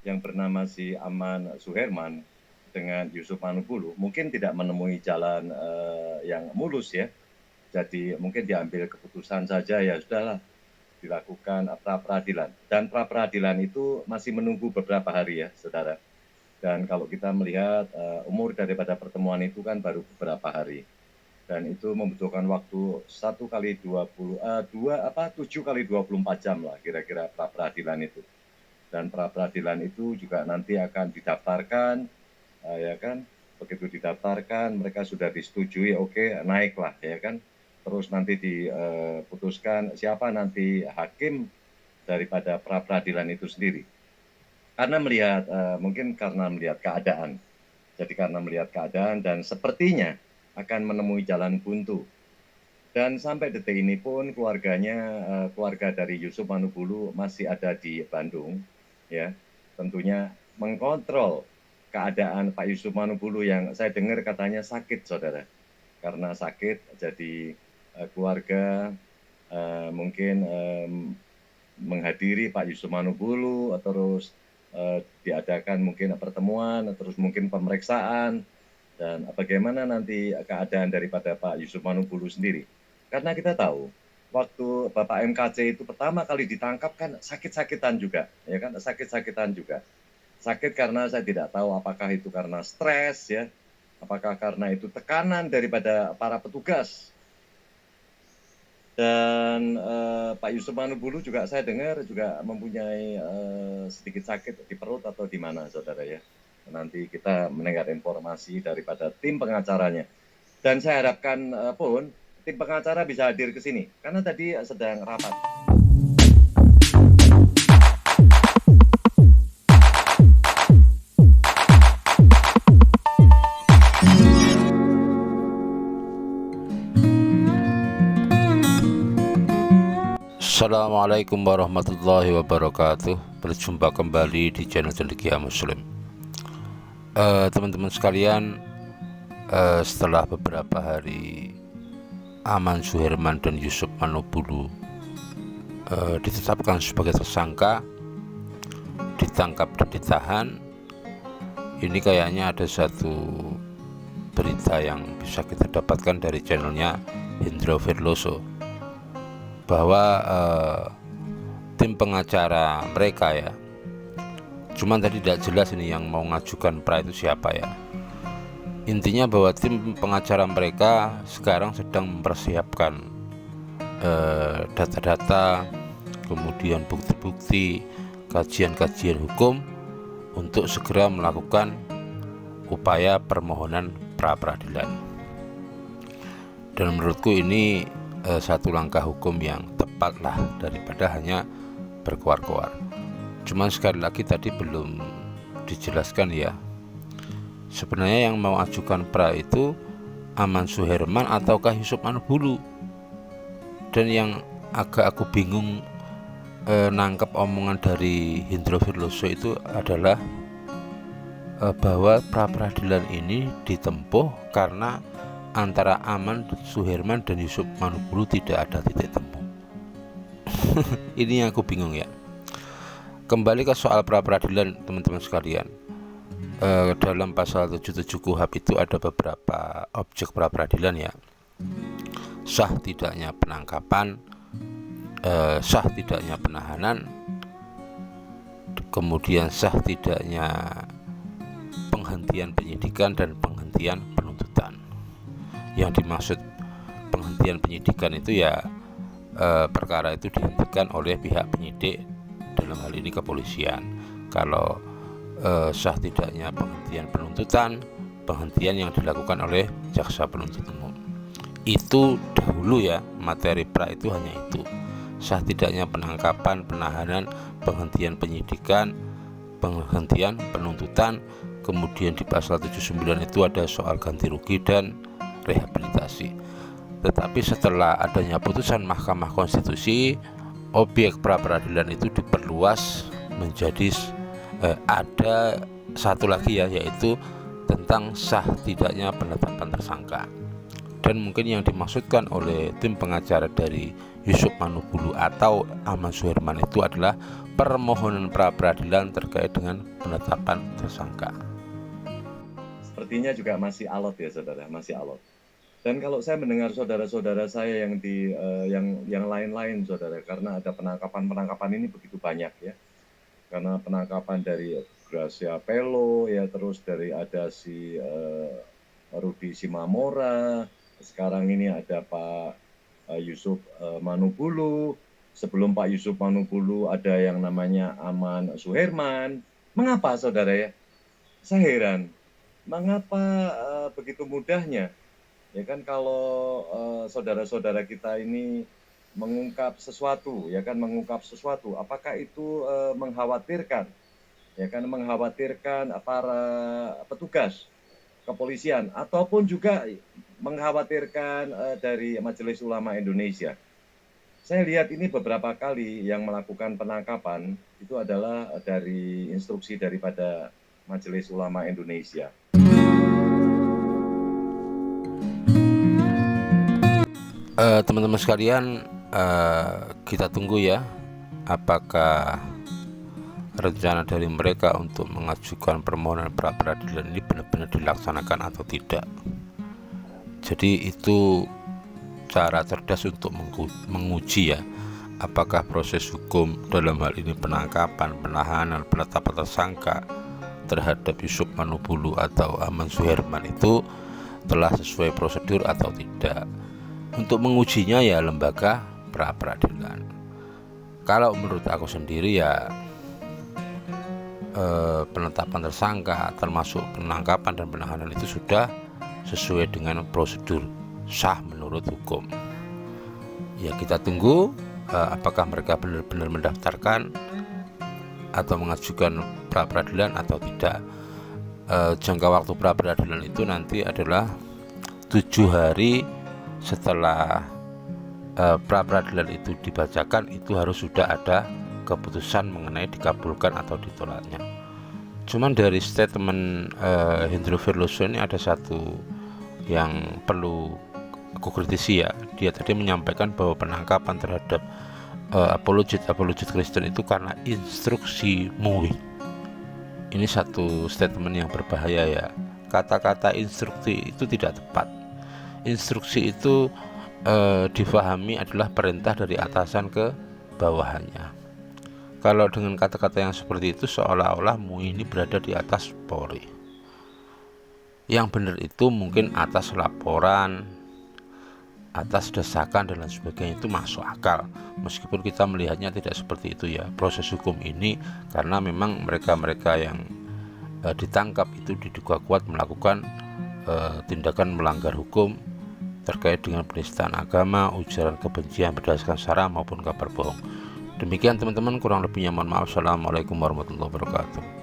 yang bernama si Aman Suherman dengan Yusuf Manubulu mungkin tidak menemui jalan yang mulus ya. Jadi mungkin diambil keputusan saja, ya sudahlah dilakukan pra-peradilan. Dan pra-peradilan itu masih menunggu beberapa hari ya, saudara. Dan kalau kita melihat umur daripada pertemuan itu kan baru beberapa hari. Dan itu membutuhkan waktu 7 kali 24 jam lah kira-kira pra-peradilan itu. Dan pra-peradilan itu juga nanti akan didaftarkan, ya kan, begitu didaftarkan mereka sudah disetujui, oke, naiklah, ya kan, terus nanti diputuskan siapa nanti hakim daripada pra-peradilan itu sendiri. Karena melihat, mungkin karena melihat keadaan, jadi karena melihat keadaan dan sepertinya akan menemui jalan buntu. Dan sampai detik ini pun keluarganya, keluarga dari Yusuf Manubulu masih ada di Bandung, ya, tentunya mengkontrol keadaan Pak Yusuf Manubulu yang saya dengar katanya sakit, saudara. Karena sakit, jadi keluarga mungkin menghadiri Pak Yusuf Manubulu, terus diadakan mungkin pertemuan, terus mungkin pemeriksaan, dan bagaimana nanti keadaan daripada Pak Yusuf Manubulu sendiri. Karena kita tahu, waktu Bapak MKC itu pertama kali ditangkap kan sakit-sakitan juga, ya kan, sakit-sakitan juga. Sakit karena saya tidak tahu apakah itu karena stres ya, apakah karena itu tekanan daripada para petugas. Dan Pak Yusuf Manubulu juga saya dengar juga mempunyai sedikit sakit di perut atau di mana, saudara ya. Nanti kita mendengar informasi daripada tim pengacaranya. Dan saya harapkan pun tim pengacara bisa hadir ke sini, karena tadi sedang rapat. Assalamualaikum warahmatullahi wabarakatuh. Berjumpa kembali di channel Cendekia Muslim. Teman-teman sekalian, setelah beberapa hari Aman Suherman dan Yusuf Manubulu ditetapkan sebagai tersangka, ditangkap dan ditahan, ini kayaknya ada satu berita yang bisa kita dapatkan dari channelnya Hendro Virloso, bahwa tim pengacara mereka ya, cuman tadi tidak jelas ini yang mau ngajukan pra itu siapa ya. Intinya bahwa tim pengacara mereka sekarang sedang mempersiapkan data-data, kemudian bukti-bukti, kajian-kajian hukum untuk segera melakukan upaya permohonan pra-peradilan. Dan menurutku ini satu langkah hukum yang tepat lah daripada hanya berkoar-koar. Cuman sekali lagi tadi belum dijelaskan ya, sebenarnya yang mau ajukan pra itu Aman Suherman ataukah Yusuf Manubulu. Dan yang agak aku bingung nangkep omongan dari Hendro Virloso itu adalah bahwa pra-peradilan ini ditempuh karena antara Aman Suherman dan Yusuf Manubulu tidak ada titik temu. Ini yang aku bingung ya. Kembali ke soal pra-peradilan, teman-teman sekalian. Dalam pasal 77 KUHP itu ada beberapa objek pra-peradilan ya. Sah tidaknya penangkapan, sah tidaknya penahanan, kemudian sah tidaknya penghentian penyidikan dan penghentian penuntutan. Yang dimaksud penghentian penyidikan itu ya perkara itu dihentikan oleh pihak penyidik, dalam hal ini kepolisian. Kalau sah tidaknya penghentian penuntutan, penghentian yang dilakukan oleh jaksa penuntut umum. Itu dahulu ya, materi pra itu hanya itu. Sah tidaknya penangkapan, penahanan, penghentian penyidikan, penghentian penuntutan. Kemudian di pasal 79 itu ada soal ganti rugi dan rehabilitasi. Tetapi setelah adanya putusan Mahkamah Konstitusi, objek pra-peradilan itu diperluas menjadi ada satu lagi ya, yaitu tentang sah tidaknya penetapan tersangka. Dan mungkin yang dimaksudkan oleh tim pengacara dari Yusuf Manubulu atau Aman Suherman itu adalah permohonan pra peradilan terkait dengan penetapan tersangka. Sepertinya juga masih alot ya saudara, masih alot. Dan kalau saya mendengar saudara-saudara saya yang di yang lain-lain saudara, karena ada penangkapan ini begitu banyak ya. Karena penangkapan dari Gracia Pelo ya, terus dari ada si Rudi Simamora, sekarang ini ada Pak Yusuf Manubulu, sebelum Pak Yusuf Manubulu ada yang namanya Aman Suherman. Mengapa saudara ya? Saya heran, mengapa begitu mudahnya? Ya kan kalau saudara-saudara kita ini mengungkap sesuatu, ya kan mengungkap sesuatu, apakah itu mengkhawatirkan, ya kan mengkhawatirkan para petugas kepolisian ataupun juga mengkhawatirkan dari Majelis Ulama Indonesia. Saya lihat ini beberapa kali yang melakukan penangkapan itu adalah dari instruksi daripada Majelis Ulama Indonesia. Teman-teman sekalian, kita tunggu ya, apakah rencana dari mereka untuk mengajukan permohonan pra peradilan ini benar-benar dilaksanakan atau tidak. Jadi itu cara cerdas untuk menguji ya, apakah proses hukum dalam hal ini penangkapan, penahanan, penetapan tersangka terhadap Yusuf Manubulu atau Aman Suherman itu telah sesuai prosedur atau tidak. Untuk mengujinya ya lembaga pra peradilan. Kalau menurut aku sendiri ya penetapan tersangka termasuk penangkapan dan penahanan itu sudah sesuai dengan prosedur sah menurut hukum. Ya kita tunggu apakah mereka benar-benar mendaftarkan atau mengajukan pra peradilan atau tidak. Jangka waktu pra peradilan itu nanti adalah 7 hari setelah pra peradilan itu dibacakan, itu harus sudah ada keputusan mengenai dikabulkan atau ditolaknya. Cuman dari statement Hendro Verloso ini ada satu yang perlu aku kritisi ya. Dia tadi menyampaikan bahwa penangkapan terhadap apologet Kristen itu karena instruksi MUI. Ini satu statement yang berbahaya ya. Kata-kata instruksi itu tidak tepat. Instruksi itu difahami adalah perintah dari atasan ke bawahannya. Kalau dengan kata-kata yang seperti itu seolah-olah MUI ini berada di atas Polri. Yang benar itu mungkin atas laporan, atas desakan dan lain sebagainya, itu masuk akal. Meskipun kita melihatnya tidak seperti itu ya, proses hukum ini, karena memang mereka-mereka yang ditangkap itu diduga kuat melakukan tindakan melanggar hukum terkait dengan penistaan agama, ujaran kebencian berdasarkan sara maupun kabar bohong. Demikian teman-teman, kurang lebihnya mohon maaf. Assalamualaikum warahmatullahi wabarakatuh.